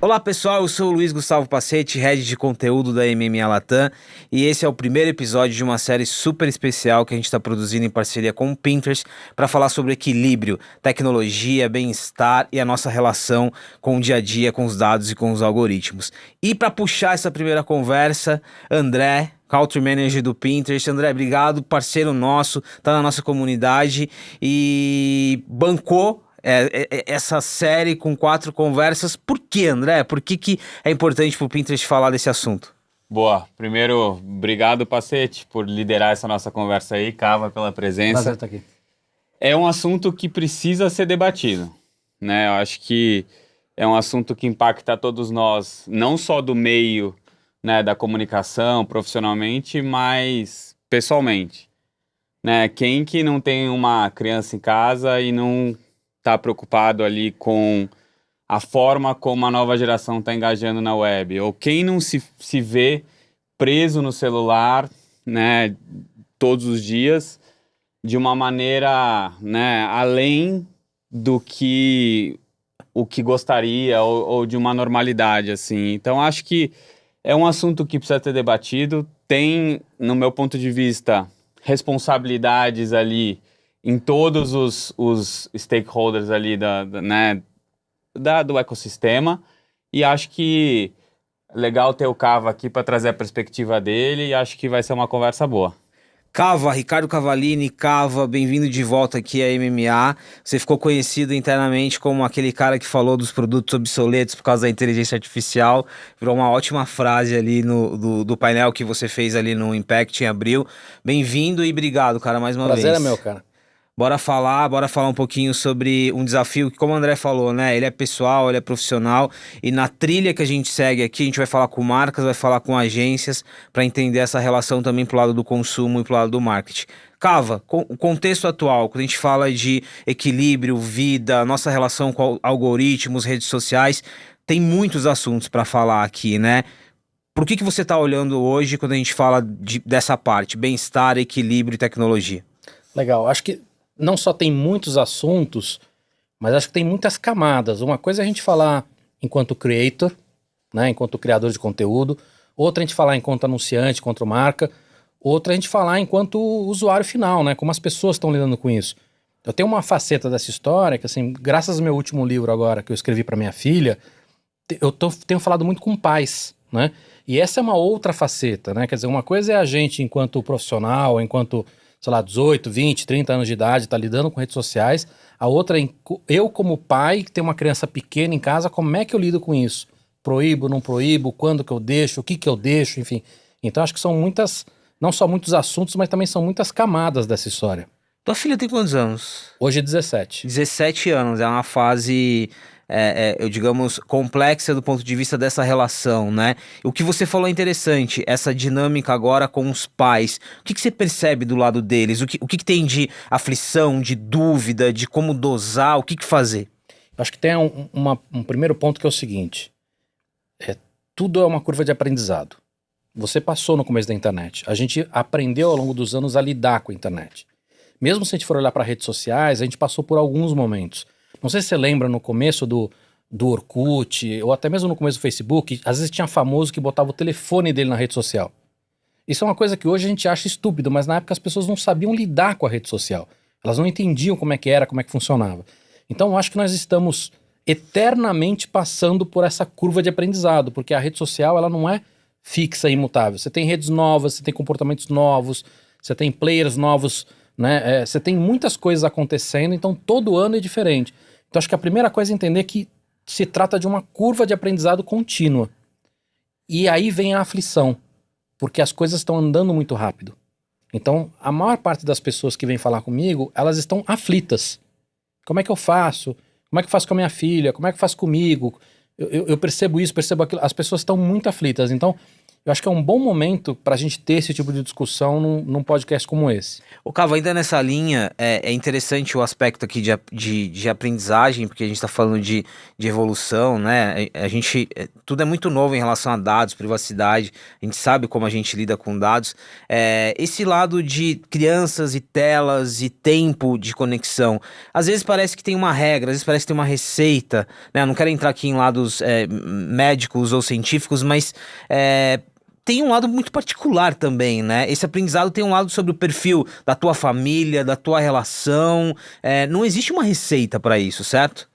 Olá pessoal, eu sou o Luiz Gustavo Pacete, head de conteúdo da MMA Latam, e esse é o primeiro episódio de uma série super especial que a gente está produzindo em parceria com o Pinterest para falar sobre equilíbrio, tecnologia, bem-estar e a nossa relação com o dia a dia, com os dados e com os algoritmos. E para puxar essa primeira conversa, André, Country Manager do Pinterest. André, obrigado, parceiro nosso, tá na nossa comunidade e bancou essa série com 4 conversas. Por que, André? Por que é importante pro Pinterest falar desse assunto? Boa. Primeiro, obrigado, Pacete, por liderar essa nossa conversa aí. Cava, pela presença. Prazer estar aqui. É um assunto que precisa ser debatido, né? Eu acho que é um assunto que impacta todos nós, não só do meio, né, da comunicação, profissionalmente, mas pessoalmente, né? Quem que não tem uma criança em casa e não está preocupado ali com a forma como a nova geração está engajando na web? Ou quem não se vê preso no celular, né, todos os dias, de uma maneira, né, além do que o que gostaria ou de uma normalidade, assim. Então, acho que é um assunto que precisa ser debatido. Tem, no meu ponto de vista, responsabilidades ali em todos os stakeholders ali né, do ecossistema, e acho que é legal ter o Cava aqui para trazer a perspectiva dele, e acho que vai ser uma conversa boa. Cava, Ricardo Cavallini, Cava, bem-vindo de volta aqui à MMA. Você ficou conhecido internamente como aquele cara que falou dos produtos obsoletos por causa da inteligência artificial. Virou uma ótima frase ali do painel que você fez ali no Impact em abril. Bem-vindo e obrigado, cara, mais uma vez. Prazer é meu, cara. Bora falar um pouquinho sobre um desafio que, como o André falou, né? Ele é pessoal, ele é profissional, e na trilha que a gente segue aqui, a gente vai falar com marcas, vai falar com agências, para entender essa relação também pro lado do consumo e pro lado do marketing. Cava, o contexto atual, quando a gente fala de equilíbrio, vida, nossa relação com algoritmos, redes sociais, tem muitos assuntos para falar aqui, né? Por que você está olhando hoje quando a gente fala dessa parte, bem-estar, equilíbrio e tecnologia? Legal. Acho que não só tem muitos assuntos, mas acho que tem muitas camadas. Uma coisa é a gente falar enquanto creator, né, enquanto criador de conteúdo. Outra a gente falar enquanto anunciante, enquanto marca. Outra a gente falar enquanto usuário final, né, como as pessoas estão lidando com isso. Eu tenho uma faceta dessa história que, assim, graças ao meu último livro agora, que eu escrevi para minha filha, tenho falado muito com pais, né? E essa é uma outra faceta, né? Quer dizer, uma coisa é a gente enquanto profissional, enquanto, sei lá, 18, 20, 30 anos de idade, tá lidando com redes sociais. A outra é eu como pai, que tenho uma criança pequena em casa, como é que eu lido com isso? Proíbo, não proíbo, quando que eu deixo, o que que eu deixo, enfim. Então acho que são muitas, não só muitos assuntos, mas também são muitas camadas dessa história. Tua filha tem quantos anos? Hoje é 17. 17 anos, é uma fase, eu digamos, complexa do ponto de vista dessa relação, né? O que você falou é interessante, essa dinâmica agora com os pais. O que você percebe do lado deles? O que tem de aflição, de dúvida, de como dosar, o que fazer? Acho que tem um primeiro ponto que é o seguinte, tudo é uma curva de aprendizado. Você passou no começo da internet, a gente aprendeu ao longo dos anos a lidar com a internet. Mesmo se a gente for olhar para redes sociais, a gente passou por alguns momentos. Não sei se você lembra no começo do Orkut, ou até mesmo no começo do Facebook, às vezes tinha famoso que botava o telefone dele na rede social. Isso é uma coisa que hoje a gente acha estúpido, mas na época as pessoas não sabiam lidar com a rede social. Elas não entendiam como é que era, como é que funcionava. Então eu acho que nós estamos eternamente passando por essa curva de aprendizado, porque a rede social ela não é fixa e imutável. Você tem redes novas, você tem comportamentos novos, você tem players novos, né? Você tem muitas coisas acontecendo, então todo ano é diferente. Então acho que a primeira coisa é entender que se trata de uma curva de aprendizado contínua. E aí vem a aflição, porque as coisas estão andando muito rápido. Então a maior parte das pessoas que vêm falar comigo, elas estão aflitas. Como é que eu faço? Como é que eu faço com a minha filha? Como é que eu faço comigo? Eu percebo isso, percebo aquilo. As pessoas estão muito aflitas. Então Eu acho que é um bom momento para a gente ter esse tipo de discussão num podcast como esse. O Cavo, ainda nessa linha, é interessante o aspecto aqui de aprendizagem, porque a gente está falando de evolução, né? Tudo é muito novo em relação a dados, privacidade, a gente sabe como a gente lida com dados. Esse lado de crianças e telas e tempo de conexão, às vezes parece que tem uma regra, às vezes parece que tem uma receita, né? Eu não quero entrar aqui em lados médicos ou científicos, mas tem um lado muito particular também, né? Esse aprendizado tem um lado sobre o perfil da tua família, da tua relação. Não existe uma receita para isso, certo?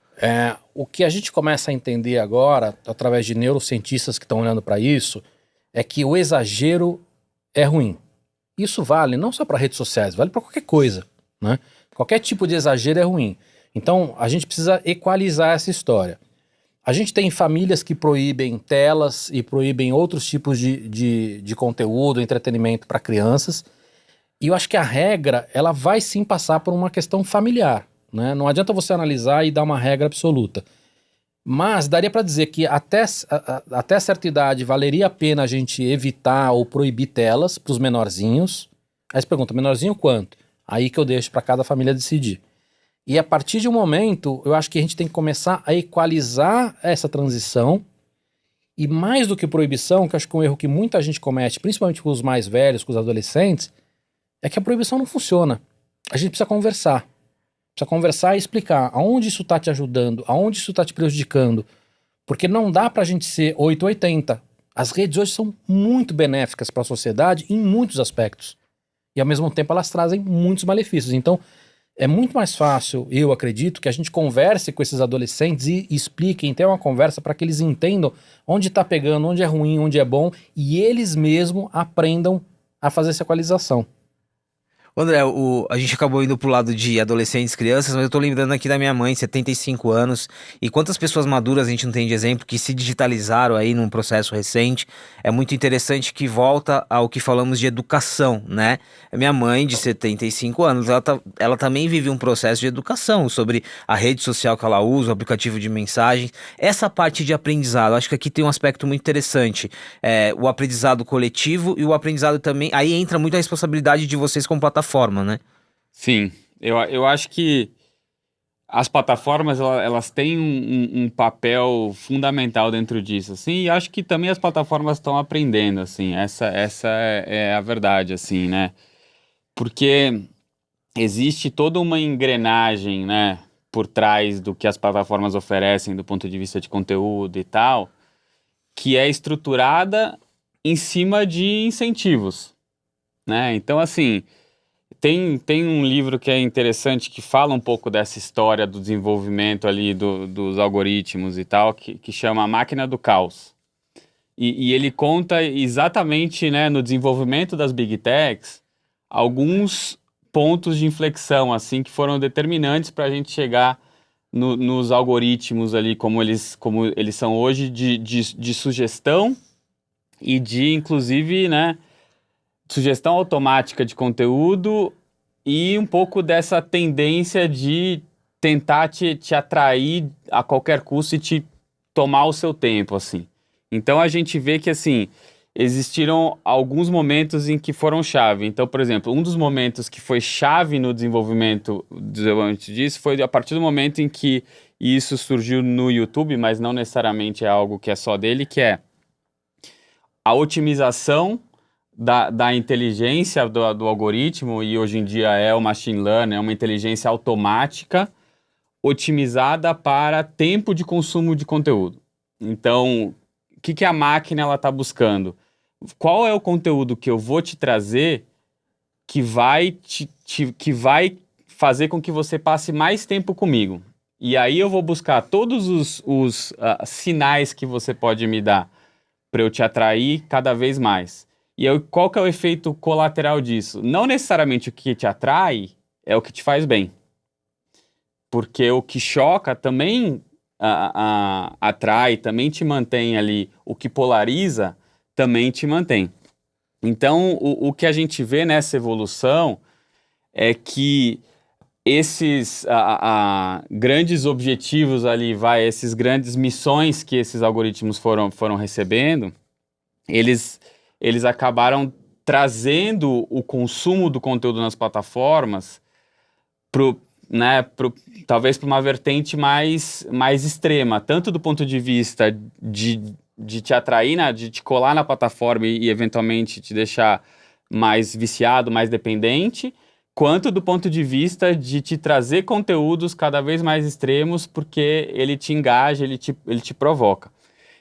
O que a gente começa a entender agora, através de neurocientistas que estão olhando para isso, é que o exagero é ruim. Isso vale não só para redes sociais, vale para qualquer coisa, né? Qualquer tipo de exagero é ruim. Então, a gente precisa equalizar essa história. A gente tem famílias que proíbem telas e proíbem outros tipos de conteúdo, entretenimento para crianças. E eu acho que a regra, ela vai sim passar por uma questão familiar, né? Não adianta você analisar e dar uma regra absoluta. Mas daria para dizer que até certa idade valeria a pena a gente evitar ou proibir telas para os menorzinhos. Aí você pergunta, menorzinho quanto? Aí que eu deixo para cada família decidir. E a partir de um momento, eu acho que a gente tem que começar a equalizar essa transição. E mais do que proibição, que eu acho que é um erro que muita gente comete, principalmente com os mais velhos, com os adolescentes, é que a proibição não funciona. A gente precisa conversar. Precisa conversar e explicar aonde isso está te ajudando, aonde isso está te prejudicando. Porque não dá para a gente ser 880. As redes hoje são muito benéficas para a sociedade em muitos aspectos. E ao mesmo tempo elas trazem muitos malefícios. Então, é muito mais fácil, eu acredito, que a gente converse com esses adolescentes e expliquem, tenha uma conversa para que eles entendam onde está pegando, onde é ruim, onde é bom, e eles mesmos aprendam a fazer essa equalização. André, a gente acabou indo pro lado de adolescentes, crianças, mas eu tô lembrando aqui da minha mãe, 75 anos, e quantas pessoas maduras a gente não tem de exemplo que se digitalizaram aí num processo recente. É muito interessante que volta ao que falamos de educação, né? A minha mãe, de 75 anos, ela também vive um processo de educação sobre a rede social que ela usa, o aplicativo de mensagens. Essa parte de aprendizado, acho que aqui tem um aspecto muito interessante, o aprendizado coletivo e o aprendizado também, aí entra muito a responsabilidade de vocês como plataforma, né? Sim, eu acho que as plataformas elas têm um papel fundamental dentro disso, assim, e acho que também as plataformas estão aprendendo, assim, essa é a verdade, assim, né? Porque existe toda uma engrenagem, né, por trás do que as plataformas oferecem do ponto de vista de conteúdo e tal, que é estruturada em cima de incentivos, né? Então, assim, tem um livro que é interessante que fala um pouco dessa história do desenvolvimento ali dos algoritmos e tal, que chama A Máquina do Caos. E ele conta exatamente, né, no desenvolvimento das Big Techs, alguns pontos de inflexão, assim, que foram determinantes para a gente chegar nos algoritmos ali, como eles são hoje, de sugestão e de, inclusive, né, sugestão automática de conteúdo e um pouco dessa tendência de tentar te atrair a qualquer custo e te tomar o seu tempo, assim. Então a gente vê que, assim, existiram alguns momentos em que foram chave. Então, por exemplo, um dos momentos que foi chave no desenvolvimento disso foi a partir do momento em que isso surgiu no YouTube, mas não necessariamente é algo que é só dele, que é a otimização da inteligência do algoritmo, e hoje em dia é o machine learning, é uma inteligência automática otimizada para tempo de consumo de conteúdo. Então, o que a máquina está buscando? Qual é o conteúdo que eu vou te trazer que vai fazer com que você passe mais tempo comigo? E aí eu vou buscar todos os sinais que você pode me dar para eu te atrair cada vez mais. E aí, qual que é o efeito colateral disso? Não necessariamente o que te atrai é o que te faz bem. Porque o que choca também atrai, também te mantém ali. O que polariza também te mantém. Então, o que a gente vê nessa evolução é que esses grandes objetivos ali, esses grandes missões que esses algoritmos foram recebendo, eles eles acabaram trazendo o consumo do conteúdo nas plataformas talvez para uma vertente mais extrema, tanto do ponto de vista de te atrair, né, de te colar na plataforma e eventualmente te deixar mais viciado, mais dependente, quanto do ponto de vista de te trazer conteúdos cada vez mais extremos, porque ele te engaja, ele te provoca.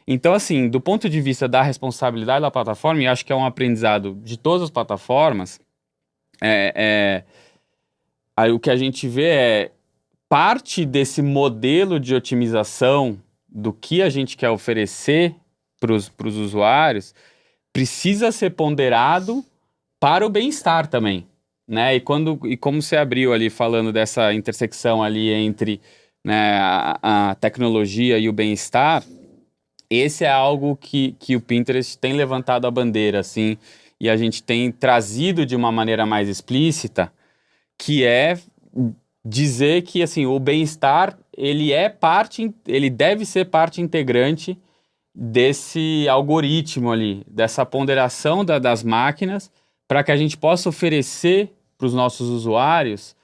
Então, assim, do ponto de vista da responsabilidade da plataforma, e acho que é um aprendizado de todas as plataformas, aí o que a gente vê é parte desse modelo de otimização do que a gente quer oferecer para os usuários precisa ser ponderado para o bem-estar também, né? E como você abriu ali falando dessa intersecção ali entre, né, a tecnologia e o bem-estar, esse é algo que o Pinterest tem levantado a bandeira, assim, e a gente tem trazido de uma maneira mais explícita, que é dizer que, assim, o bem-estar, ele deve ser parte integrante desse algoritmo ali, dessa ponderação das máquinas, para que a gente possa oferecer para os nossos usuários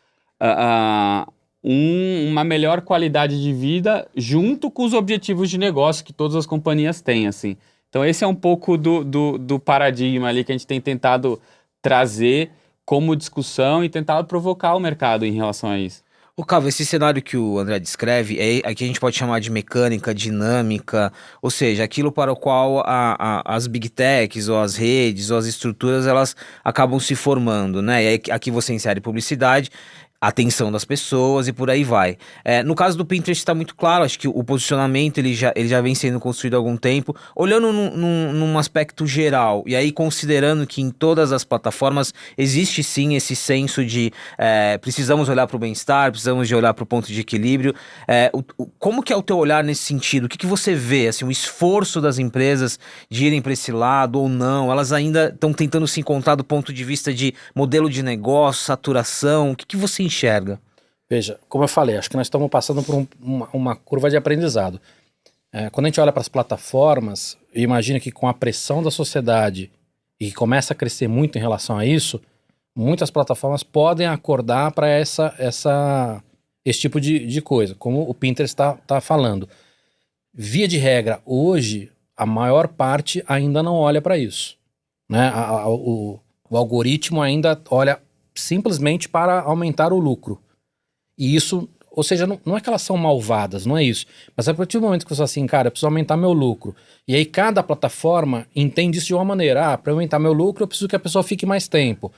uma melhor qualidade de vida junto com os objetivos de negócio que todas as companhias têm, assim. Então esse é um pouco do paradigma ali que a gente tem tentado trazer como discussão e tentado provocar o mercado em relação a isso. O Cavo, esse cenário que o André descreve, aqui a gente pode chamar de mecânica, dinâmica, ou seja, aquilo para o qual as big techs, ou as redes, ou as estruturas, elas acabam se formando, né? E aí, aqui você insere publicidade, atenção das pessoas e por aí vai. No caso do Pinterest está muito claro, acho que o posicionamento ele já vem sendo construído há algum tempo, olhando num aspecto geral, e aí considerando que em todas as plataformas existe sim esse senso de precisamos olhar para o bem-estar, precisamos de olhar para o ponto de equilíbrio. Como que é o teu olhar nesse sentido? O que você vê, assim, o esforço das empresas de irem para esse lado ou não? Elas ainda estão tentando se encontrar do ponto de vista de modelo de negócio, saturação? O que você enxerga? Veja, como eu falei, acho que nós estamos passando por uma curva de aprendizado. Quando a gente olha para as plataformas, imagina que com a pressão da sociedade e que começa a crescer muito em relação a isso, muitas plataformas podem acordar para esse tipo de coisa, como o Pinterest está falando. Via de regra, hoje, a maior parte ainda não olha para isso, né? O algoritmo ainda olha simplesmente para aumentar o lucro. E isso, ou seja, não é que elas são malvadas, não é isso. Mas a partir do momento que você fala assim, cara, eu preciso aumentar meu lucro. E aí cada plataforma entende isso de uma maneira. Para aumentar meu lucro, eu preciso que a pessoa fique mais tempo.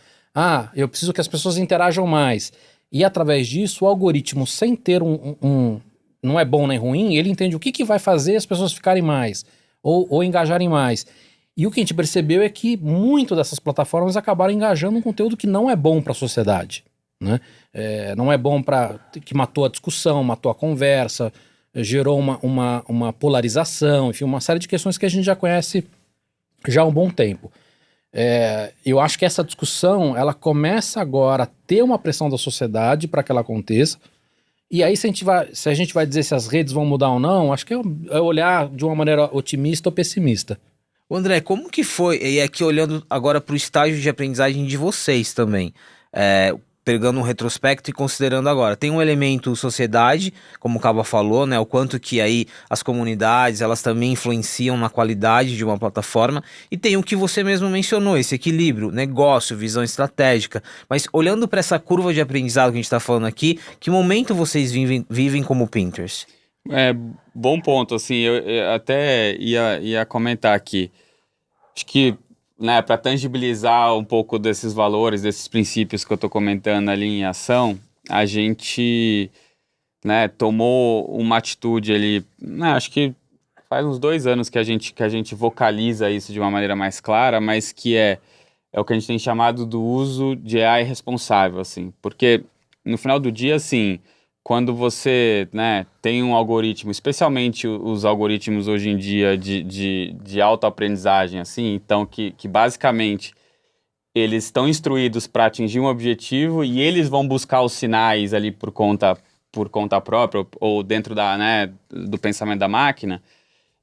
Eu preciso que as pessoas interajam mais. E através disso, o algoritmo, sem ter não é bom nem ruim, ele entende o que vai fazer as pessoas ficarem mais ou engajarem mais. E o que a gente percebeu é que muito dessas plataformas acabaram engajando um conteúdo que não é bom para a sociedade, né? Não é bom que matou a discussão, matou a conversa, gerou uma polarização, enfim, uma série de questões que a gente já conhece já há um bom tempo. Eu acho que essa discussão ela começa agora a ter uma pressão da sociedade para que ela aconteça. E aí, se a gente vai dizer se as redes vão mudar ou não, acho que é olhar de uma maneira otimista ou pessimista. André, como que foi, e aqui olhando agora para o estágio de aprendizagem de vocês também, pegando um retrospecto e considerando agora, tem um elemento sociedade, como o Cava falou, né, o quanto que aí as comunidades, elas também influenciam na qualidade de uma plataforma, e tem o que você mesmo mencionou, esse equilíbrio, negócio, visão estratégica, mas olhando para essa curva de aprendizado que a gente está falando aqui, que momento vocês vivem como Pinterest? Bom ponto, assim, eu até ia comentar aqui. Acho que, né, para tangibilizar um pouco desses valores, desses princípios que eu estou comentando ali em ação, a gente, né, tomou uma atitude ali, né, acho que faz uns 2 anos que a gente vocaliza isso de uma maneira mais clara, mas que é o que a gente tem chamado do uso de AI responsável, assim, porque no final do dia, assim, quando você, né, tem um algoritmo, especialmente os algoritmos hoje em dia de autoaprendizagem, assim, então que basicamente eles estão instruídos para atingir um objetivo e eles vão buscar os sinais ali por conta própria ou dentro do pensamento da máquina,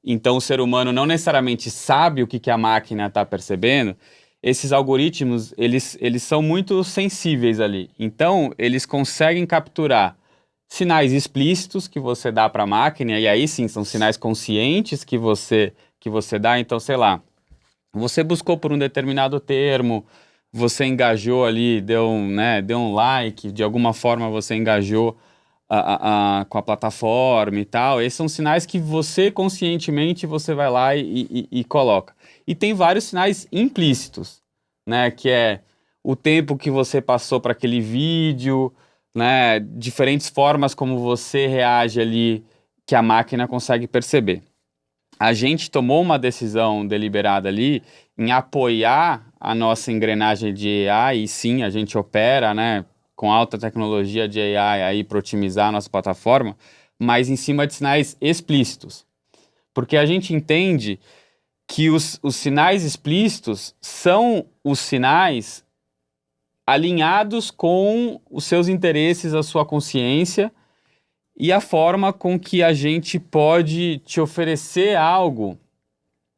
então o ser humano não necessariamente sabe o que a máquina está percebendo, esses algoritmos, eles são muito sensíveis ali. Então, eles conseguem capturar sinais explícitos que você dá para a máquina, e aí sim, são sinais conscientes que você dá. Então, sei lá, você buscou por um determinado termo, você engajou ali, deu um like, de alguma forma você engajou com a plataforma e tal. Esses são sinais que você conscientemente você vai lá e coloca. E tem vários sinais implícitos, né? Que é o tempo que você passou para aquele vídeo, né? Diferentes formas como você reage ali que a máquina consegue perceber. A gente tomou uma decisão deliberada ali em apoiar a nossa engrenagem de AI, e sim, a gente opera, né, com alta tecnologia de AI aí para otimizar a nossa plataforma, mas em cima de sinais explícitos. Porque a gente entende que os sinais explícitos são os sinais alinhados com os seus interesses, a sua consciência e a forma com que a gente pode te oferecer algo,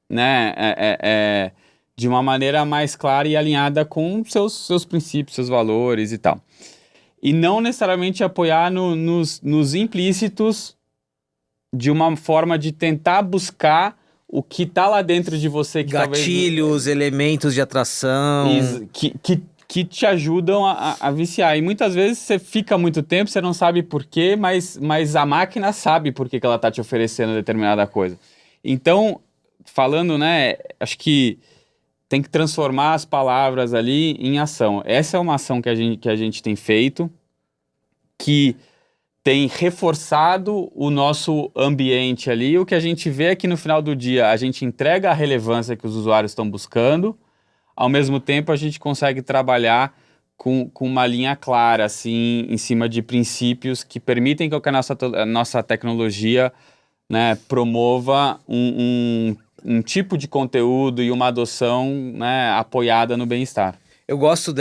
né, de uma maneira mais clara e alinhada com seus princípios, seus valores e tal. E não necessariamente apoiar nos implícitos de uma forma de tentar buscar o que está lá dentro de você. Que Gatilhos, elementos de atração. Que te ajudam a viciar. E muitas vezes você fica muito tempo, você não sabe por quê, mas a máquina sabe por que ela está te oferecendo determinada coisa. Então, falando, né, acho que tem que transformar as palavras ali em ação. Essa é uma ação que a gente tem feito, que tem reforçado o nosso ambiente ali. O que a gente vê é que no final do dia a gente entrega a relevância que os usuários estão buscando, ao mesmo tempo a gente consegue trabalhar com uma linha clara, assim, em cima de princípios que permitem que a nossa tecnologia, né, promova um tipo de conteúdo e uma adoção, né, apoiada no bem-estar. Eu gosto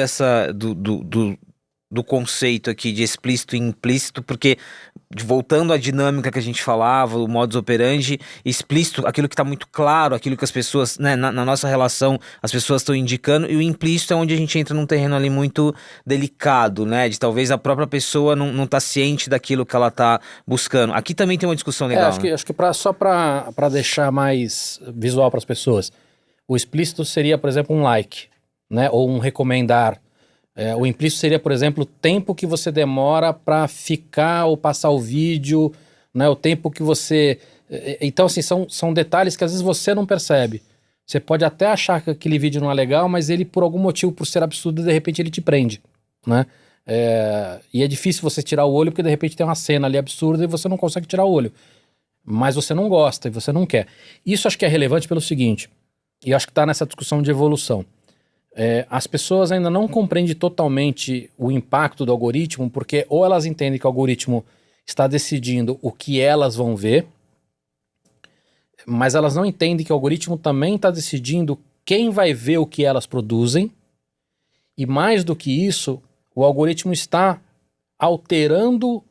do conceito aqui de explícito e implícito, porque voltando à dinâmica que a gente falava, o modus operandi, explícito, aquilo que está muito claro, aquilo que as pessoas, né, na nossa relação, as pessoas estão indicando, e o implícito é onde a gente entra num terreno ali muito delicado, né, de talvez a própria pessoa não tá ciente daquilo que ela tá buscando. Aqui também tem uma discussão legal, acho que só para deixar mais visual para as pessoas, o explícito seria, por exemplo, um like, né, ou um recomendar. O implícito seria, por exemplo, o tempo que você demora para ficar ou passar o vídeo, né? O tempo que você... Então, assim, são detalhes que às vezes você não percebe. Você pode até achar que aquele vídeo não é legal, mas ele, por algum motivo, por ser absurdo, de repente ele te prende, né? E é difícil você tirar o olho, porque de repente tem uma cena ali absurda e você não consegue tirar o olho. Mas você não gosta e você não quer. Isso acho que é relevante pelo seguinte, e acho que está nessa discussão de evolução. As pessoas ainda não compreendem totalmente o impacto do algoritmo, porque ou elas entendem que o algoritmo está decidindo o que elas vão ver, mas elas não entendem que o algoritmo também está decidindo quem vai ver o que elas produzem, e mais do que isso, o algoritmo está alterando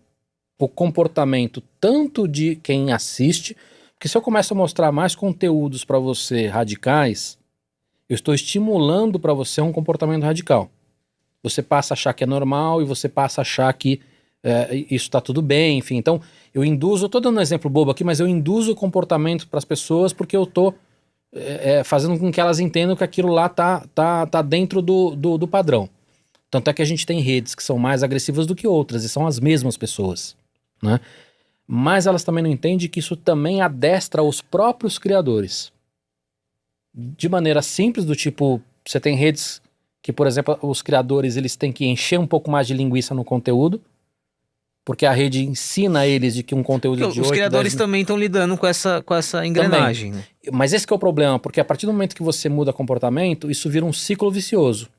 o comportamento tanto de quem assiste, porque se eu começo a mostrar mais conteúdos para você radicais, eu estou estimulando para você um comportamento radical. Você passa a achar que é normal e você passa a achar que isso está tudo bem, enfim. Então, eu estou dando um exemplo bobo aqui, mas eu induzo o comportamento para as pessoas porque eu estou fazendo com que elas entendam que aquilo lá tá dentro do padrão. Tanto é que a gente tem redes que são mais agressivas do que outras e são as mesmas pessoas, né? Mas elas também não entendem que isso também adestra os próprios criadores. De maneira simples, do tipo, você tem redes que, por exemplo, os criadores eles têm que encher um pouco mais de linguiça no conteúdo, porque a rede ensina eles de que um conteúdo de 8, os criadores 10... também estão lidando com essa engrenagem, né? Mas esse que é o problema, porque a partir do momento que você muda comportamento, isso vira um ciclo vicioso.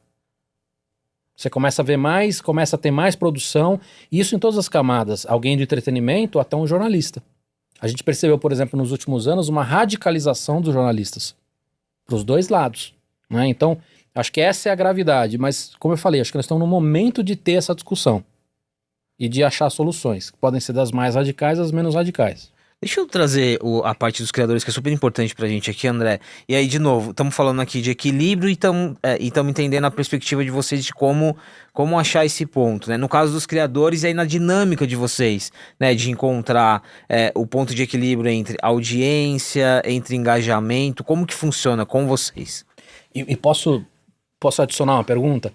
Você começa a ver mais, começa a ter mais produção, e isso em todas as camadas, alguém do entretenimento até um jornalista. A gente percebeu, por exemplo, nos últimos anos, uma radicalização dos jornalistas. Para os dois lados, né? Então, acho que essa é a gravidade, mas como eu falei, acho que nós estamos no momento de ter essa discussão e de achar soluções, que podem ser das mais radicais às menos radicais. Deixa eu trazer a parte dos criadores, que é super importante pra gente aqui, André. E aí, de novo, estamos falando aqui de equilíbrio e estamos entendendo a perspectiva de vocês de como achar esse ponto, né? No caso dos criadores, e aí na dinâmica de vocês, né? De encontrar o ponto de equilíbrio entre audiência, entre engajamento, como que funciona com vocês? E posso adicionar uma pergunta?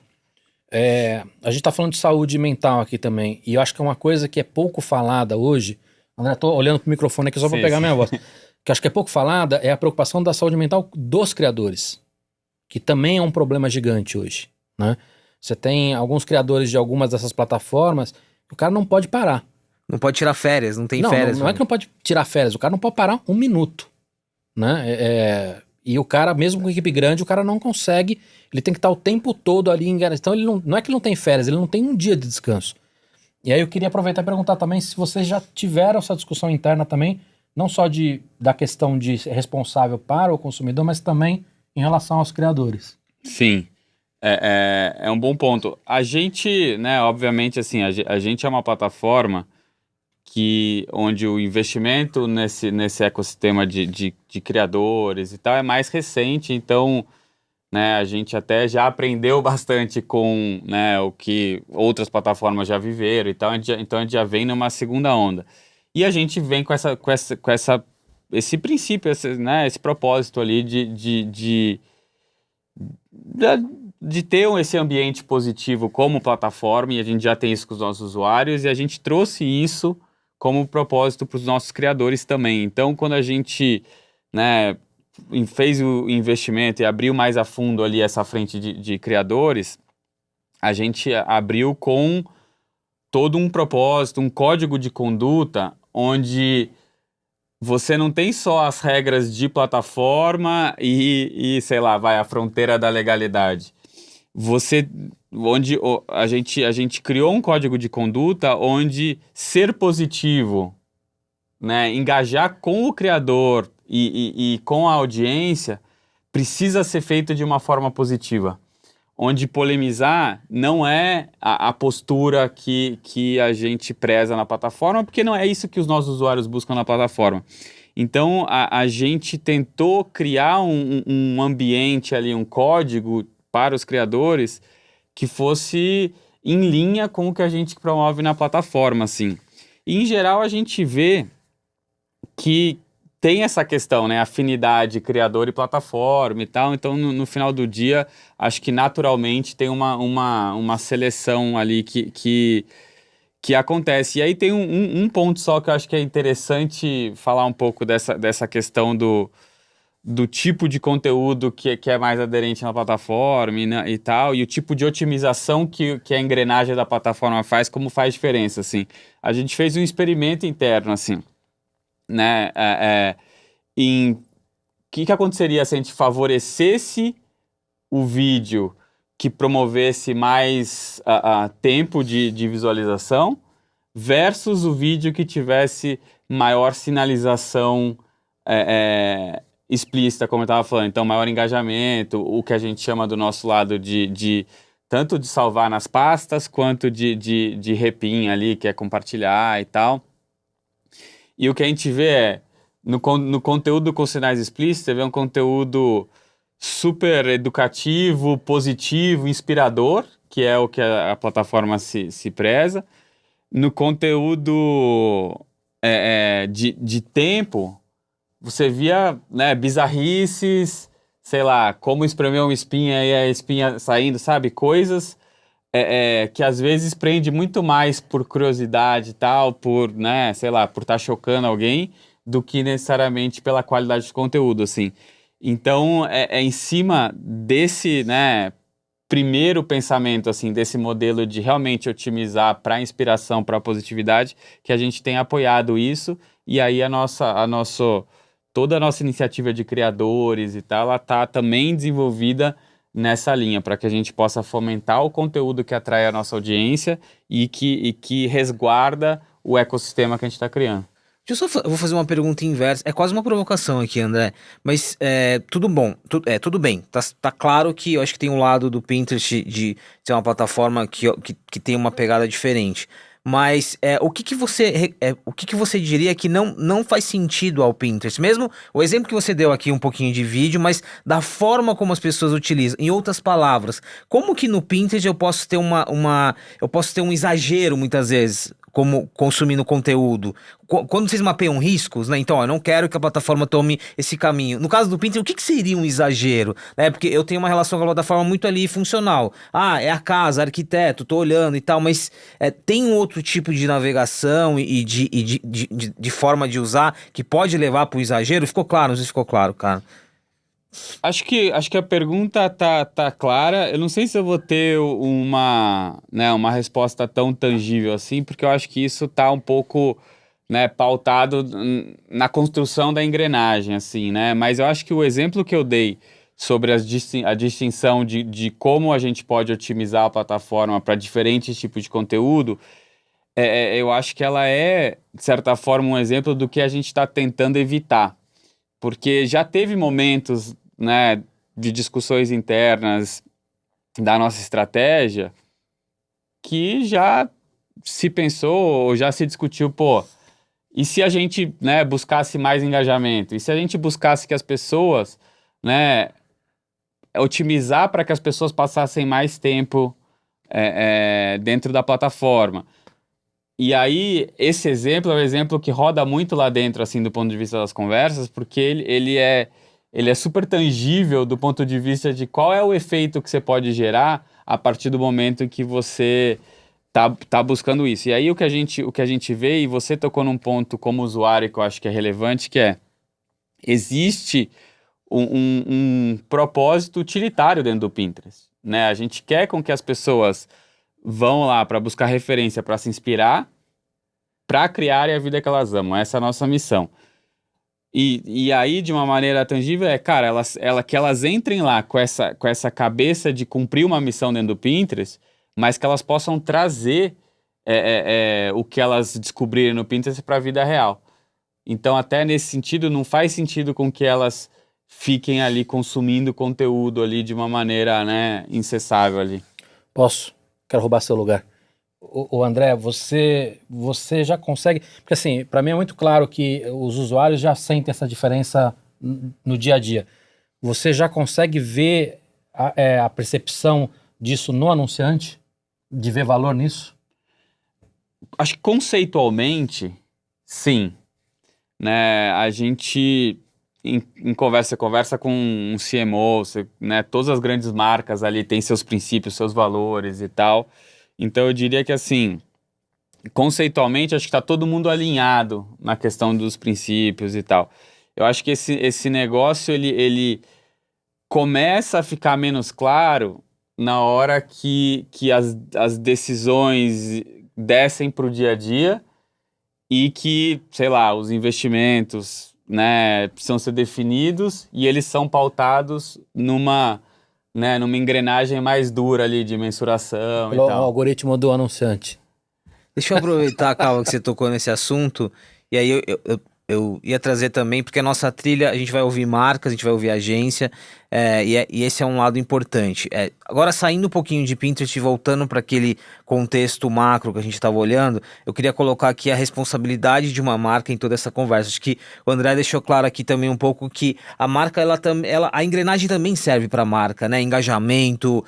A gente está falando de saúde mental aqui também, e eu acho que é uma coisa que é pouco falada hoje. André, tô olhando pro microfone aqui só para pegar minha voz. Que eu acho que é pouco falada é a preocupação da saúde mental dos criadores, que também é um problema gigante hoje, né? Você tem alguns criadores de algumas dessas plataformas, o cara não pode parar. Não pode tirar férias, não tem férias. Não é que não pode tirar férias, o cara não pode parar um minuto, né? E o cara, mesmo com equipe grande, o cara não consegue, ele tem que estar o tempo todo ali em... Então ele não é que ele não tem férias, ele não tem um dia de descanso. E aí eu queria aproveitar e perguntar também se vocês já tiveram essa discussão interna também, não só da questão de ser responsável para o consumidor, mas também em relação aos criadores. Sim, é um bom ponto. A gente, né, obviamente, assim, a gente é uma plataforma onde o investimento nesse ecossistema de criadores e tal é mais recente, então, né, a gente até já aprendeu bastante com, né, o que outras plataformas já viveram e tal, então a gente já vem numa segunda onda. E a gente vem com esse princípio, né, esse propósito ali de ter esse ambiente positivo como plataforma, e a gente já tem isso com os nossos usuários, e a gente trouxe isso como propósito para os nossos criadores também. Então, quando a gente, né, fez o investimento e abriu mais a fundo ali essa frente de criadores, a gente abriu com todo um propósito, um código de conduta, onde você não tem só as regras de plataforma e sei lá, vai à fronteira da legalidade. A gente criou um código de conduta onde ser positivo, né, engajar com o criador e com a audiência precisa ser feito de uma forma positiva, onde polemizar não é a postura que a gente preza na plataforma, porque não é isso que os nossos usuários buscam na plataforma. Então, a gente tentou criar um ambiente ali, um código para os criadores que fosse em linha com o que a gente promove na plataforma, assim. E, em geral, a gente vê que tem essa questão, né? Afinidade criador e plataforma e tal. Então, no final do dia, acho que naturalmente tem uma seleção ali que acontece. E aí tem um ponto só que eu acho que é interessante falar um pouco dessa questão do tipo de conteúdo que é mais aderente na plataforma e tal, e o tipo de otimização que a engrenagem da plataforma faz, como faz diferença, assim. A gente fez um experimento interno, assim, né, o que aconteceria se a gente favorecesse o vídeo que promovesse mais tempo de visualização versus o vídeo que tivesse maior sinalização explícita, como eu estava falando. Então, maior engajamento, o que a gente chama do nosso lado tanto de salvar nas pastas, quanto de repin ali, que é compartilhar e tal. E o que a gente vê no conteúdo com sinais explícitos, você vê um conteúdo super educativo, positivo, inspirador, que é o que a plataforma se preza. No conteúdo de tempo, você via, né, bizarrices, sei lá, como espremer uma espinha e a espinha saindo, sabe? Coisas que às vezes prende muito mais por curiosidade e tal, por, né, sei lá, por estar chocando alguém, do que necessariamente pela qualidade de conteúdo, assim. Então, é em cima desse, né, primeiro pensamento, assim, desse modelo de realmente otimizar para inspiração, para positividade, que a gente tem apoiado isso, e aí toda a nossa iniciativa de criadores e tal, ela está também desenvolvida nessa linha, para que a gente possa fomentar o conteúdo que atrai a nossa audiência e que resguarda o ecossistema que a gente está criando. Eu vou fazer uma pergunta inversa. É quase uma provocação aqui, André. Mas tudo bom, tudo bem. Tá claro que eu acho que tem um lado do Pinterest de ser uma plataforma que tem uma pegada diferente. mas o que que você diria que não faz sentido ao Pinterest? Mesmo o exemplo que você deu aqui um pouquinho de vídeo, mas da forma como as pessoas utilizam. Em outras palavras, como que no Pinterest eu posso ter eu posso ter um exagero muitas vezes, como consumindo conteúdo? Quando vocês mapeiam riscos, né? Então, ó, eu não quero que a plataforma tome esse caminho. No caso do Pinterest, o que seria um exagero? Né? Porque eu tenho uma relação com a plataforma muito ali funcional. Ah, é a casa, arquiteto, tô olhando e tal, mas tem um outro tipo de navegação e de forma de usar que pode levar para o exagero? Ficou claro? Não sei se ficou claro, cara. Acho que a pergunta tá clara. Eu não sei se eu vou ter uma resposta tão tangível assim, porque eu acho que isso tá um pouco, né, pautado na construção da engrenagem, assim, né? Mas eu acho que o exemplo que eu dei sobre a distinção de como a gente pode otimizar a plataforma para diferentes tipos de conteúdo, eu acho que ela é, de certa forma, um exemplo do que a gente está tentando evitar. Porque já teve momentos, né, de discussões internas da nossa estratégia que já se pensou ou já se discutiu, pô, e se a gente, né, buscasse mais engajamento? E se a gente buscasse que as pessoas, né, otimizar para que as pessoas passassem mais tempo dentro da plataforma? E aí, esse exemplo é um exemplo que roda muito lá dentro, assim, do ponto de vista das conversas, porque ele é super tangível do ponto de vista de qual é o efeito que você pode gerar a partir do momento em que você tá buscando isso. E aí, o que a gente vê, e você tocou num ponto como usuário que eu acho que é relevante, que existe um propósito utilitário dentro do Pinterest, né? A gente quer com que as pessoas vão lá para buscar referência, para se inspirar, para criarem a vida que elas amam. Essa é a nossa missão. E aí, de uma maneira tangível, cara, que elas entrem lá com essa cabeça de cumprir uma missão dentro do Pinterest, mas que elas possam trazer o que elas descobrirem no Pinterest para a vida real. Então, até nesse sentido, não faz sentido com que elas fiquem ali consumindo conteúdo ali de uma maneira, né, incessável ali. Posso? Quero roubar seu lugar. O André, você já consegue... Porque assim, para mim é muito claro que os usuários já sentem essa diferença no dia a dia. Você já consegue ver a percepção disso no anunciante? De ver valor nisso? Acho que conceitualmente, sim. Né, a gente, em conversa com um CMO, né, todas as grandes marcas ali têm seus princípios, seus valores e tal. Então eu diria que assim, conceitualmente acho que está todo mundo alinhado na questão dos princípios e tal. Eu acho que esse negócio ele começa a ficar menos claro na hora que as decisões descem para o dia a dia e que, sei lá, os investimentos, né, precisam ser definidos e eles são pautados numa engrenagem mais dura ali de mensuração Pelo e tal. algoritmo do anunciante. Deixa eu aproveitar, Calma, que você tocou nesse assunto, e aí eu ia trazer também, porque a nossa trilha, a gente vai ouvir marcas, a gente vai ouvir agência, e esse é um lado importante. Agora, saindo um pouquinho de Pinterest e voltando para aquele contexto macro que a gente estava olhando, eu queria colocar aqui a responsabilidade de uma marca em toda essa conversa. Acho que o André deixou claro aqui também um pouco que a marca, a engrenagem também serve para a marca, né? Engajamento,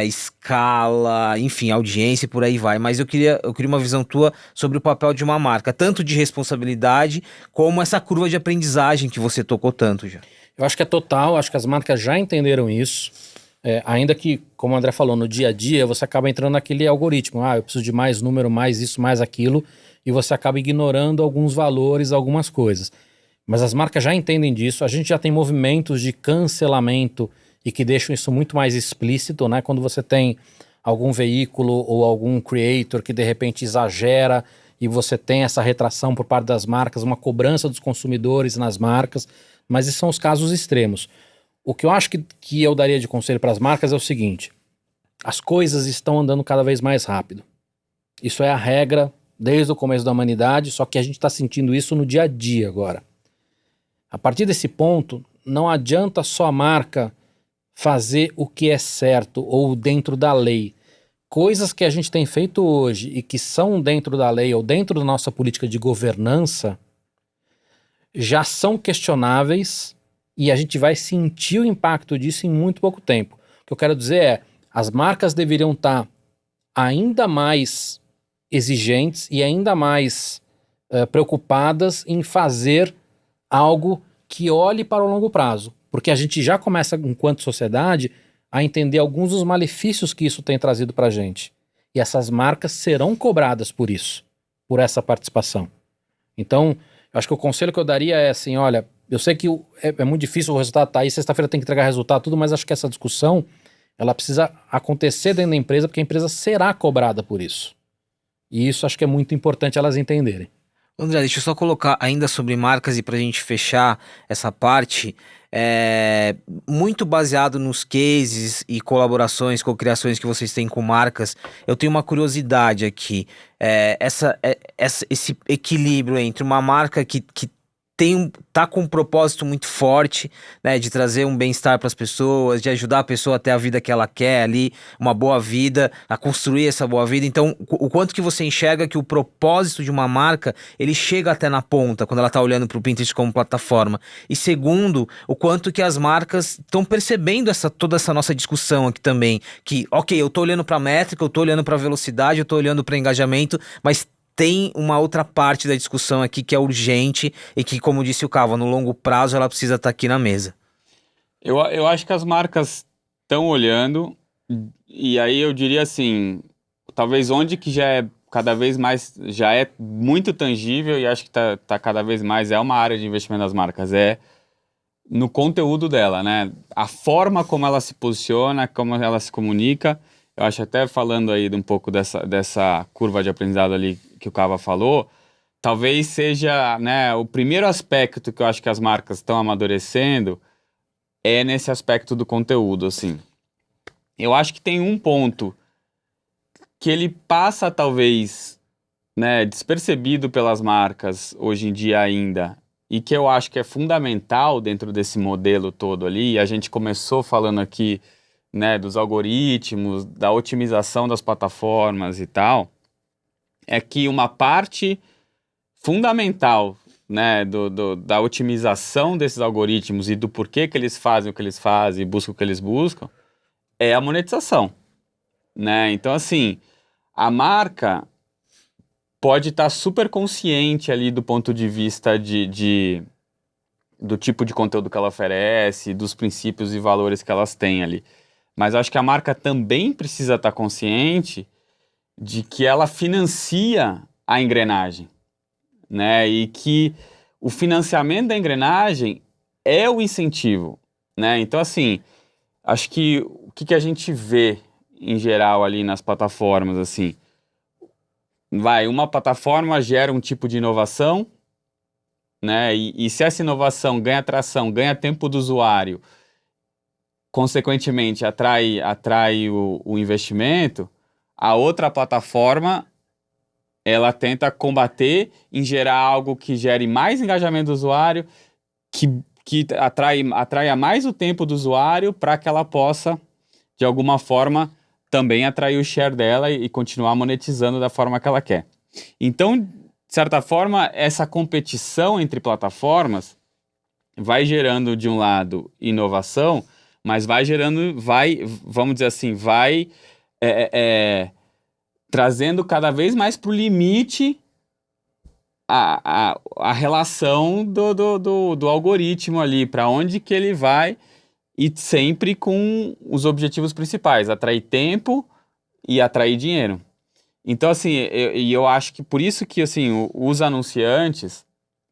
escala, enfim, audiência e por aí vai. Mas eu queria uma visão tua sobre o papel de uma marca, tanto de responsabilidade como essa curva de aprendizagem que você tocou tanto já. Eu acho que é total, acho que as marcas já entenderam isso, ainda que, como o André falou, no dia a dia você acaba entrando naquele algoritmo, eu preciso de mais número, mais isso, mais aquilo, e você acaba ignorando alguns valores, algumas coisas. Mas as marcas já entendem disso, a gente já tem movimentos de cancelamento e que deixam isso muito mais explícito, né? Quando você tem algum veículo ou algum creator que de repente exagera e você tem essa retração por parte das marcas, uma cobrança dos consumidores nas marcas, mas esses são os casos extremos. O que eu acho que eu daria de conselho para as marcas é o seguinte: as coisas estão andando cada vez mais rápido. Isso é a regra desde o começo da humanidade, só que a gente está sentindo isso no dia a dia agora. A partir desse ponto, não adianta só a marca fazer o que é certo ou dentro da lei. coisas que a gente tem feito hoje e que são dentro da lei ou dentro da nossa política de governança já são questionáveis e a gente vai sentir o impacto disso em muito pouco tempo. O que eu quero dizer é, as marcas deveriam estar ainda mais exigentes e ainda mais preocupadas em fazer algo que olhe para o longo prazo. Porque a gente já começa, enquanto sociedade, a entender alguns dos malefícios que isso tem trazido para a gente. E essas marcas serão cobradas por isso, por essa participação. Então, eu acho que o conselho que eu daria é assim, olha, eu sei que é muito difícil, o resultado tá aí, sexta-feira tem que entregar resultado, tudo, mas acho que essa discussão, ela precisa acontecer dentro da empresa, porque a empresa será cobrada por isso. E isso acho que é muito importante elas entenderem. André, deixa eu só colocar ainda sobre marcas e para a gente fechar essa parte, muito baseado nos cases e colaborações, cocriações que vocês têm com marcas, eu tenho uma curiosidade aqui, esse equilíbrio entre uma marca que tá com um propósito muito forte, né, de trazer um bem-estar para as pessoas, de ajudar a pessoa a ter a vida que ela quer ali, uma boa vida, a construir essa boa vida. Então, o quanto que você enxerga que o propósito de uma marca, ele chega até na ponta, quando ela tá olhando para o Pinterest como plataforma. E segundo, o quanto que as marcas estão percebendo toda essa nossa discussão aqui também, que, ok, eu tô olhando para métrica, eu tô olhando para velocidade, eu tô olhando para engajamento, mas tem uma outra parte da discussão aqui que é urgente e que, como disse o Cava, no longo prazo ela precisa estar aqui na mesa. Eu acho que as marcas estão olhando, e aí eu diria assim, talvez onde que já é cada vez mais, já é muito tangível, e acho que tá cada vez mais, é uma área de investimento das marcas, é no conteúdo dela, né? A forma como ela se posiciona, como ela se comunica. Eu acho, até falando aí de um pouco dessa curva de aprendizado ali que o Cava falou, talvez seja, né, o primeiro aspecto que eu acho que as marcas estão amadurecendo é nesse aspecto do conteúdo, assim. Eu acho que tem um ponto que ele passa, talvez, né, despercebido pelas marcas hoje em dia ainda, e que eu acho que é fundamental dentro desse modelo todo ali. A gente começou falando aqui, né, dos algoritmos, da otimização das plataformas e tal, é que uma parte fundamental, né, da otimização desses algoritmos e do porquê que eles fazem o que eles fazem e buscam o que eles buscam, é a monetização, né? Então, assim, a marca pode estar super consciente ali do ponto de vista do tipo de conteúdo que ela oferece, dos princípios e valores que elas têm ali. Mas acho que a marca também precisa estar consciente de que ela financia a engrenagem, né? E que o financiamento da engrenagem é o incentivo, né? Então, assim, acho que o que a gente vê em geral ali nas plataformas, assim, uma plataforma gera um tipo de inovação, né? E se essa inovação ganha atração, ganha tempo do usuário, consequentemente atrai o investimento, a outra plataforma ela tenta combater em gerar algo que gere mais engajamento do usuário, que atraia mais o tempo do usuário para que ela possa, de alguma forma, também atrair o share dela e continuar monetizando da forma que ela quer. Então, de certa forma, essa competição entre plataformas vai gerando, de um lado, inovação, mas vamos dizer assim, trazendo cada vez mais para o limite a relação do algoritmo ali, para onde que ele vai, e sempre com os objetivos principais, atrair tempo e atrair dinheiro. Então, assim, eu acho que por isso que, assim, os anunciantes,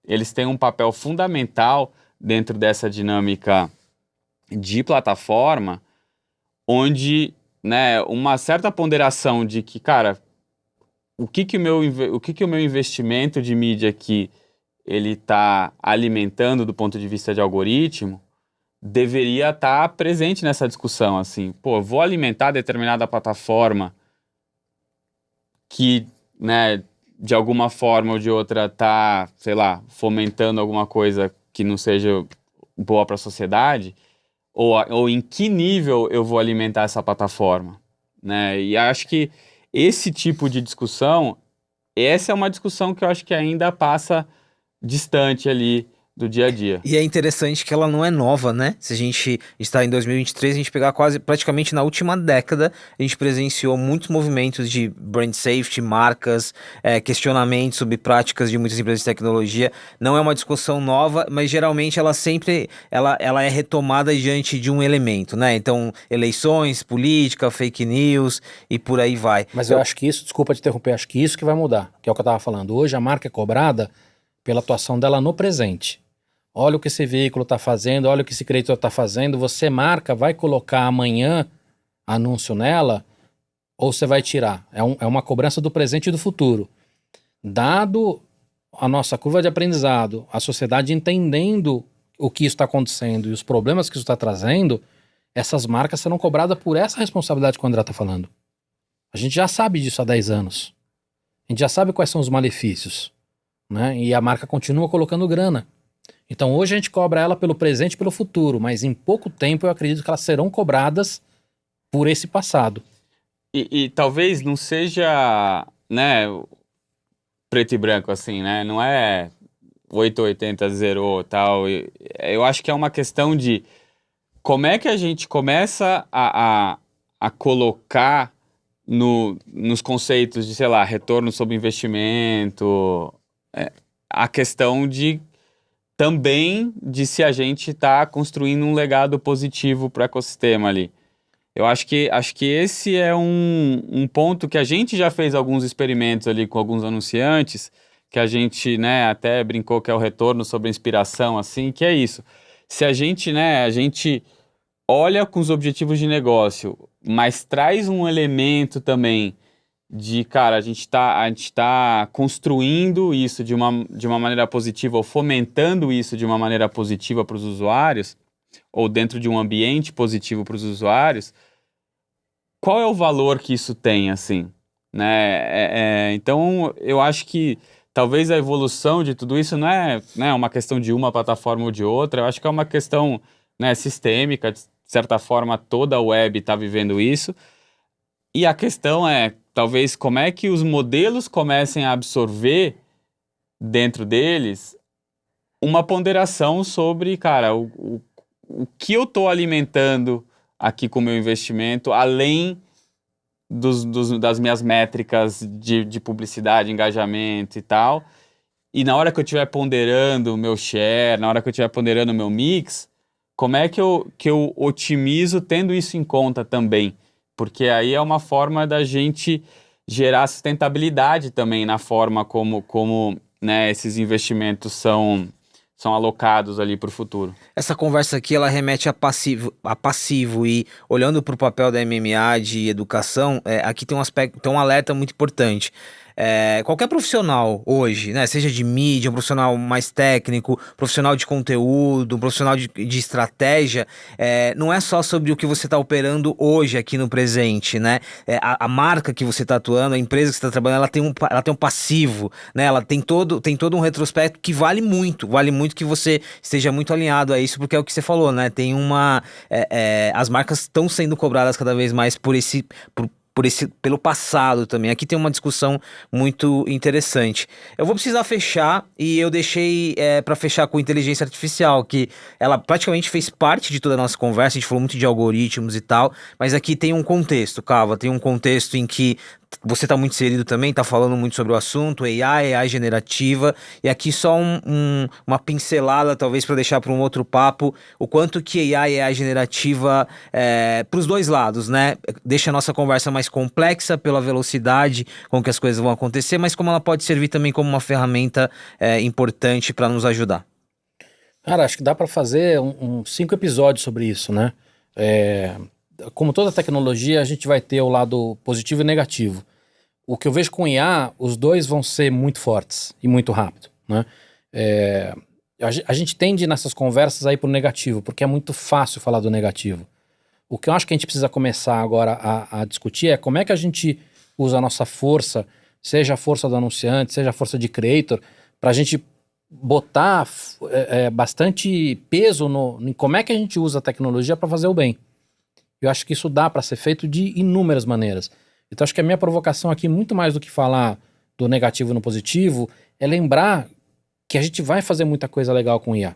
eles têm um papel fundamental dentro dessa dinâmica de plataforma, onde, né, uma certa ponderação de que, cara, o que o meu investimento de mídia aqui ele está alimentando do ponto de vista de algoritmo, deveria estar presente nessa discussão, assim. Pô, eu vou alimentar determinada plataforma que, né, de alguma forma ou de outra está, sei lá, fomentando alguma coisa que não seja boa para a sociedade, ou em que nível eu vou alimentar essa plataforma, né? E acho que esse tipo de discussão, essa é uma discussão que eu acho que ainda passa distante ali do dia a dia. E é interessante que ela não é nova, né? Se a gente está em 2023, a gente pegar praticamente na última década, a gente presenciou muitos movimentos de brand safety, marcas, questionamentos sobre práticas de muitas empresas de tecnologia. Não é uma discussão nova, mas geralmente ela é retomada diante de um elemento, né? Então, eleições, política, fake news e por aí vai. Mas eu acho que isso, desculpa te interromper, acho que isso que vai mudar, que é o que eu estava falando. Hoje a marca é cobrada pela atuação dela no presente. Olha o que esse veículo está fazendo, olha o que esse creator está fazendo. Você, marca, vai colocar amanhã anúncio nela ou você vai tirar? É uma cobrança do presente e do futuro. Dado a nossa curva de aprendizado, a sociedade entendendo o que isso está acontecendo e os problemas que isso está trazendo, essas marcas serão cobradas por essa responsabilidade que o André está falando. A gente já sabe disso há 10 anos. A gente já sabe quais são os malefícios, né? E a marca continua colocando grana. Então hoje a gente cobra ela pelo presente e pelo futuro, mas em pouco tempo eu acredito que elas serão cobradas por esse passado. E talvez não seja, né, preto e branco assim, né? Não é 880 zerou tal. Eu acho que é uma questão de como é que a gente começa a colocar nos conceitos de, sei lá, retorno sobre investimento, a questão de também de se a gente está construindo um legado positivo para o ecossistema ali. Eu acho que esse é um ponto que a gente já fez alguns experimentos ali com alguns anunciantes, que a gente, né, até brincou que é o retorno sobre a inspiração, assim, que é isso. Se a gente, né, a gente olha com os objetivos de negócio, mas traz um elemento também de, cara, a gente tá construindo isso de uma maneira positiva ou fomentando isso de uma maneira positiva para os usuários, ou dentro de um ambiente positivo para os usuários, qual é o valor que isso tem, assim, né? Então, eu acho que talvez a evolução de tudo isso não é, né, uma questão de uma plataforma ou de outra, eu acho que é uma questão, né, sistêmica, de certa forma toda a web está vivendo isso, e a questão é, talvez, como é que os modelos comecem a absorver dentro deles uma ponderação sobre, cara, o que eu estou alimentando aqui com o meu investimento, além das minhas métricas de publicidade, engajamento e tal. E na hora que eu estiver ponderando o meu share, na hora que eu estiver ponderando o meu mix, como é que eu otimizo tendo isso em conta também? Porque aí é uma forma da gente gerar sustentabilidade também na forma como né, esses investimentos são alocados ali para o futuro. Essa conversa aqui, ela remete a passivo e olhando para o papel da MMA de educação, aqui tem um aspecto, tem um alerta muito importante. Qualquer profissional hoje, né, seja de mídia, um profissional mais técnico, profissional de conteúdo, um profissional de estratégia, não é só sobre o que você está operando hoje aqui no presente, né? A marca que você está atuando, a empresa que você está trabalhando, ela tem um passivo, né? Ela tem todo um retrospecto que vale muito que você esteja muito alinhado a isso, porque é o que você falou, né? Tem as marcas estão sendo cobradas cada vez mais pelo passado também. Aqui tem uma discussão muito interessante. Eu vou precisar fechar e eu deixei para fechar com inteligência artificial, que ela praticamente fez parte de toda a nossa conversa, a gente falou muito de algoritmos e tal, mas aqui tem um contexto, Cava, tem um contexto em que você está muito inserido também, está falando muito sobre o assunto, AI generativa, e aqui só uma pincelada, talvez para deixar para um outro papo, o quanto que AI generativa para os dois lados, né? Deixa a nossa conversa mais complexa pela velocidade com que as coisas vão acontecer, mas como ela pode servir também como uma ferramenta importante para nos ajudar. Cara, acho que dá para fazer 5 episódios sobre isso, né? Como toda tecnologia, a gente vai ter o lado positivo e negativo. O que eu vejo com IA, os dois vão ser muito fortes e muito rápido, né? A gente tende nessas conversas a ir pro negativo, porque é muito fácil falar do negativo. O que eu acho que a gente precisa começar agora a discutir é como é que a gente usa a nossa força, seja a força do anunciante, seja a força de creator, para a gente botar bastante peso em como é que a gente usa a tecnologia para fazer o bem. Eu acho que isso dá para ser feito de inúmeras maneiras. Então acho que a minha provocação aqui, muito mais do que falar do negativo no positivo, é lembrar que a gente vai fazer muita coisa legal com IA.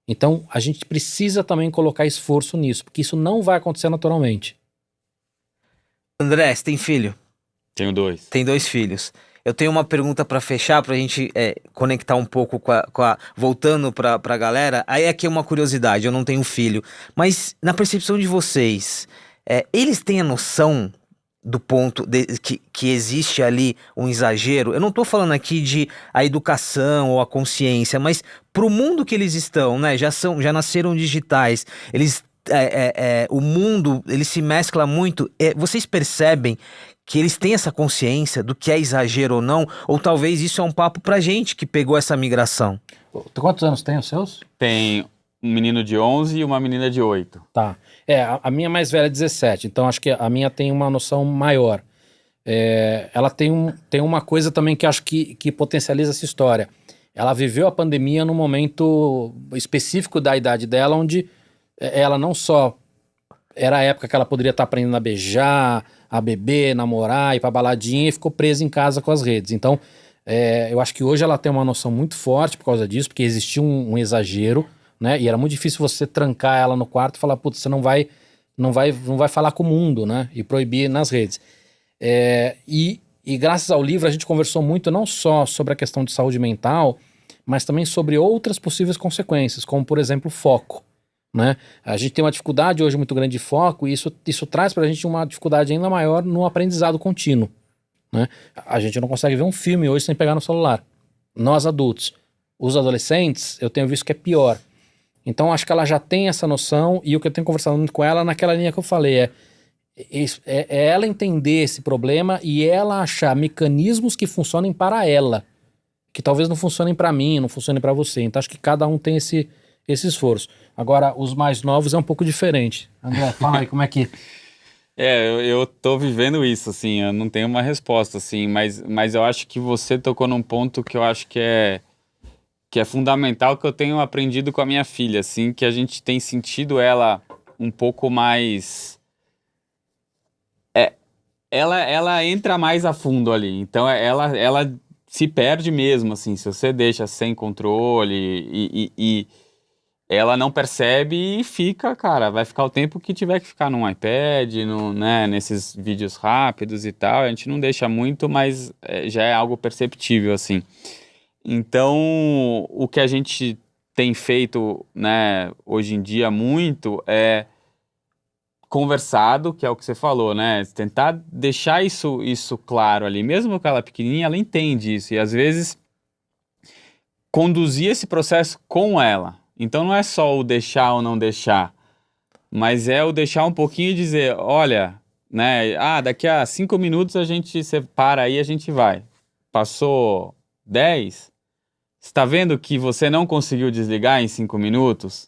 Então a gente precisa também colocar esforço nisso, porque isso não vai acontecer naturalmente. André, você tem filho? Tenho 2. Tem 2 filhos. Eu tenho uma pergunta para fechar, pra gente conectar um pouco voltando pra galera. Aí aqui é uma curiosidade, eu não tenho filho. Mas na percepção de vocês, eles têm a noção do ponto que existe ali um exagero? Eu não tô falando aqui de a educação ou a consciência, mas pro mundo que eles estão, né? Já nasceram digitais, eles... o mundo, ele se mescla muito. Vocês percebem que eles têm essa consciência do que é exagero ou não? Ou talvez isso é um papo pra gente que pegou essa migração? Quantos anos tem os seus? Tem um menino de 11 e uma menina de 8. Tá. A minha mais velha é 17, então acho que a minha tem uma noção maior. Ela tem uma coisa também que acho que potencializa essa história. Ela viveu a pandemia num momento específico da idade dela, onde ela não só era a época que ela poderia estar aprendendo a beijar, a beber, namorar, ir pra baladinha, e ficou presa em casa com as redes. Então, eu acho que hoje ela tem uma noção muito forte por causa disso, porque existia um exagero, né? E era muito difícil você trancar ela no quarto e falar, putz, você não vai falar com o mundo, né? E proibir nas redes. E graças ao livro a gente conversou muito não só sobre a questão de saúde mental, mas também sobre outras possíveis consequências, como por exemplo foco, né? A gente tem uma dificuldade hoje muito grande de foco, e isso traz pra gente uma dificuldade ainda maior no aprendizado contínuo, né? A gente não consegue ver um filme hoje sem pegar no celular. Nós adultos. Os adolescentes, eu tenho visto que é pior. Então acho que ela já tem essa noção, e o que eu tenho conversado muito com ela naquela linha que eu falei é ela entender esse problema e ela achar mecanismos que funcionem para ela, que talvez não funcionem para mim, não funcionem para você. Então acho que cada um tem esse esforço. Agora, os mais novos é um pouco diferente. André, fala aí como é que... Eu tô vivendo isso, assim, eu não tenho uma resposta, assim, mas eu acho que você tocou num ponto que eu acho que é fundamental, que eu tenho aprendido com a minha filha, assim, que a gente tem sentido ela um pouco mais... Ela entra mais a fundo ali, então ela se perde mesmo, assim, se você deixa sem controle e ela não percebe e fica, cara, vai ficar o tempo que tiver que ficar num iPad, né, nesses vídeos rápidos e tal. A gente não deixa muito, mas já é algo perceptível, assim. Então, o que a gente tem feito, né, hoje em dia muito é conversado, que é o que você falou, né, tentar deixar isso claro ali, mesmo que ela pequenininha, ela entende isso, e às vezes conduzir esse processo com ela. Então não é só o deixar ou não deixar, mas é o deixar um pouquinho e dizer, olha, né, daqui a 5 minutos a gente separa aí, a gente vai. Passou 10, você tá vendo que você não conseguiu desligar em 5 minutos?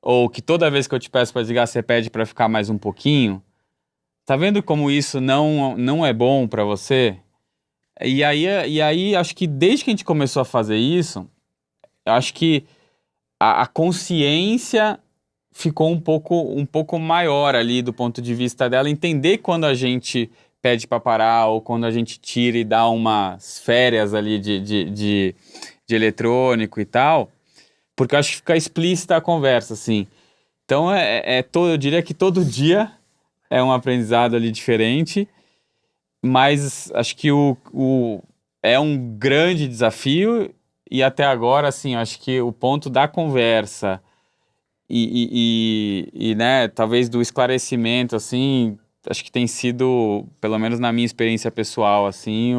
Ou que toda vez que eu te peço para desligar, você pede para ficar mais um pouquinho? Tá vendo como isso não é bom para você? E aí, acho que desde que a gente começou a fazer isso, eu acho que a consciência ficou um pouco maior ali do ponto de vista dela, entender quando a gente pede para parar ou quando a gente tira e dá umas férias ali de eletrônico e tal, porque eu acho que fica explícita a conversa, assim. Então, eu diria que todo dia é um aprendizado ali diferente, mas acho que é um grande desafio. E até agora, assim, acho que o ponto da conversa e né, talvez do esclarecimento, assim, acho que tem sido, pelo menos na minha experiência pessoal, assim,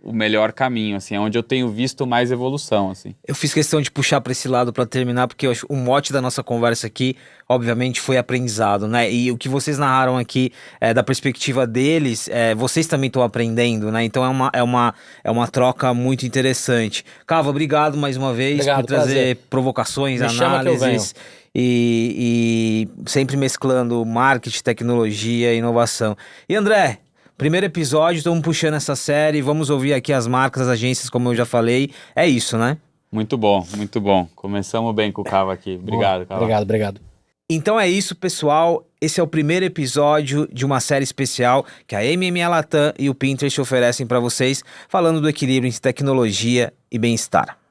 o melhor caminho, assim, é onde eu tenho visto mais evolução, assim. Eu fiz questão de puxar para esse lado para terminar, porque eu acho, o mote da nossa conversa aqui, obviamente, foi aprendizado, né? E o que vocês narraram aqui, da perspectiva deles, vocês também estão aprendendo, né? Então é uma troca muito interessante. Cava, obrigado mais uma vez por trazer prazer. provocações, Me chama que eu análises e sempre mesclando marketing, tecnologia e inovação. E André, primeiro episódio, estamos puxando essa série, vamos ouvir aqui as marcas, as agências, como eu já falei. É isso, né? Muito bom, muito bom. Começamos bem com o Cava aqui. Obrigado, Cava. Obrigado. Então é isso, pessoal. esse é o primeiro episódio de uma série especial que a MMA Latam e o Pinterest oferecem para vocês, falando do equilíbrio entre tecnologia e bem-estar.